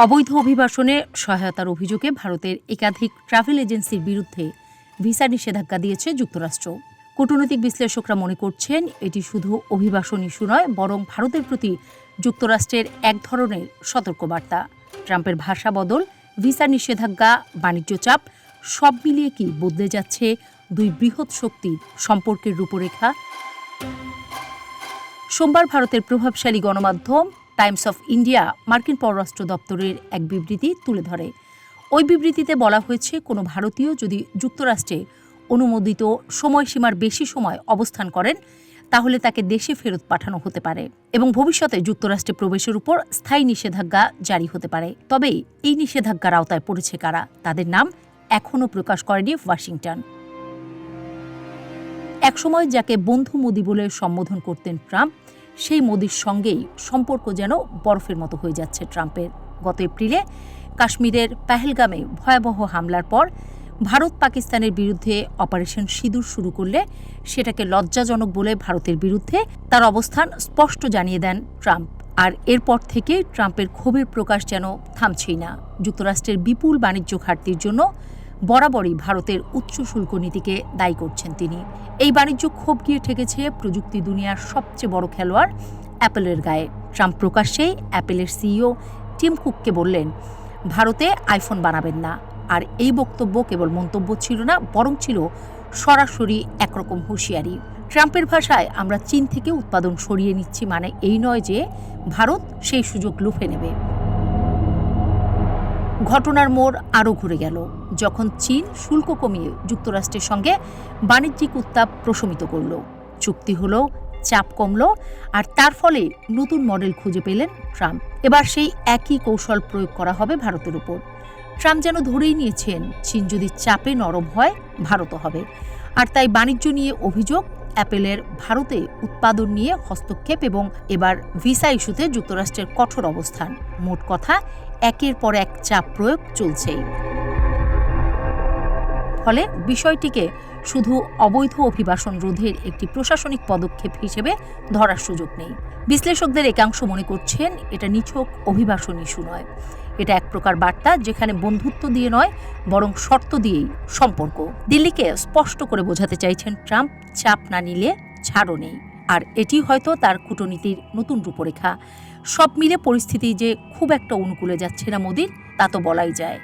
অবৈধ অভিবাসনে সহায়তার অভিযোগে ভারতের একাধিক ট্রাভেল এজেন্সির বিরুদ্ধে ভিসা নিষেধাজ্ঞা দিয়েছে যুক্তরাষ্ট্র। কূটনৈতিক বিশ্লেষকরা মনে করছেন এটি শুধু অভিবাসন ইস্যু নয়, বরং ভারতের প্রতি যুক্তরাষ্ট্রের এক ধরনের সতর্কবার্তা। ট্রাম্পের ভাষা বদল, ভিসা নিষেধাজ্ঞা, বাণিজ্য চাপ সব মিলিয়ে কি বদলে যাচ্ছে দুই বৃহৎ শক্তির সম্পর্কের রূপরেখা? সোমবার ভারতের প্রভাবশালী গণমাধ্যম টাইমস অফ ইন্ডিয়া মার্কিন পররাষ্ট্র দপ্তরের এক বিবৃতি তুলে ধরে। ওই বিবৃতিতে বলা হয়েছে, কোনো ভারতীয় যদি যুক্তরাষ্ট্রে অনুমোদিত সময়সীমার বেশি সময় অবস্থান করেন তাহলে তাকে দেশে ফেরত পাঠানো হতে পারে এবং ভবিষ্যতে যুক্তরাষ্ট্রে প্রবেশের উপর স্থায়ী নিষেধাজ্ঞা জারি হতে পারে। তবে এই নিষেধাজ্ঞার আওতায় পড়েছে কারা, তাদের নাম এখনও প্রকাশ করেনি ওয়াশিংটন। একসময় যাকে বন্ধু মোদি বলে সম্বোধন করতেন ট্রাম্প, সেই মোদির সঙ্গেই সম্পর্ক যেন বরফের মতো হয়ে যাচ্ছে ট্রাম্পের। গত এপ্রিলে কাশ্মীরের পেহেলগামে ভয়াবহ হামলার পর ভারত পাকিস্তানের বিরুদ্ধে অপারেশন সিঁদুর শুরু করলে সেটাকে লজ্জাজনক বলে ভারতের বিরুদ্ধে তার অবস্থান স্পষ্ট জানিয়ে দেন ট্রাম্প। আর এরপর থেকে ট্রাম্পের ক্ষোভের প্রকাশ যেন থামছেই না। যুক্তরাষ্ট্রের বিপুল বাণিজ্য ঘাটতির জন্য বরাবরই ভারতের উচ্চ শুল্ক নীতিকে দায়ী করছেন তিনি। এই বাণিজ্য ক্ষোভ গিয়ে ঠেকেছে প্রযুক্তি দুনিয়ার সবচেয়ে বড় খেলোয়াড় অ্যাপলের গায়ে। ট্রাম্প প্রকাশ্যেই অ্যাপলের সিইও টিম কুককে বললেন, ভারতে আইফোন বানাবেন না। আর এই বক্তব্য কেবল মন্তব্য ছিল না, বরং ছিল সরাসরি একরকম হুঁশিয়ারি। ট্রাম্পের ভাষায়, আমরা চীন থেকে উৎপাদন সরিয়ে নিচ্ছি মানে এই নয় যে ভারত সেই সুযোগ লুফে নেবে। ঘটনার মোড় আরও ঘুরে গেল যখন চীন শুল্ক কমিয়ে যুক্তরাষ্ট্রের সঙ্গে বাণিজ্যিক উত্তাপ প্রশমিত করল। চুক্তি হলো, চাপ কমল, আর তার ফলে নতুন মডেল খুঁজে পেলেন ট্রাম্প। এবার সেই একই কৌশল প্রয়োগ করা হবে ভারতের উপর। ট্রাম্প যেন ধরেই নিয়েছেন, চীন যদি চাপে নরম হয়, ভারতও হবে। আর তাই বাণিজ্য নিয়ে অভিযোগ, অ্যাপেলের ভারতে উৎপাদন নিয়ে হস্তক্ষেপ এবং এবার ভিসা ইস্যুতে যুক্তরাষ্ট্রের কঠোর অবস্থান। মোট কথা, একের পর এক চাপ প্রয়োগ চলছেই। ফলে বিষয়টিকে শুধু অবৈধ অভিবাসন রোধের একটি প্রশাসনিক পদক্ষেপ হিসেবে ধরার সুযোগ নেই। বিশ্লেষকদের একাংশ মনে করছেন এটা নিছক অভিবাসন ইস্যু নয়, এটা এক প্রকার বার্তা যেখানে বন্ধুত্ব দিয়ে নয়, বরং শর্ত দিয়েই সম্পর্ক। দিল্লিকে স্পষ্ট করে বোঝাতে চাইছেন ট্রাম্প, চাপ না নিলে ছাড়ও নেই। আর এটি হয়তো তার কূটনীতির নতুন রূপরেখা। সব মিলে পরিস্থিতি যে খুব একটা অনুকূলে যাচ্ছে না মোদির, তা তো বলাই যায়।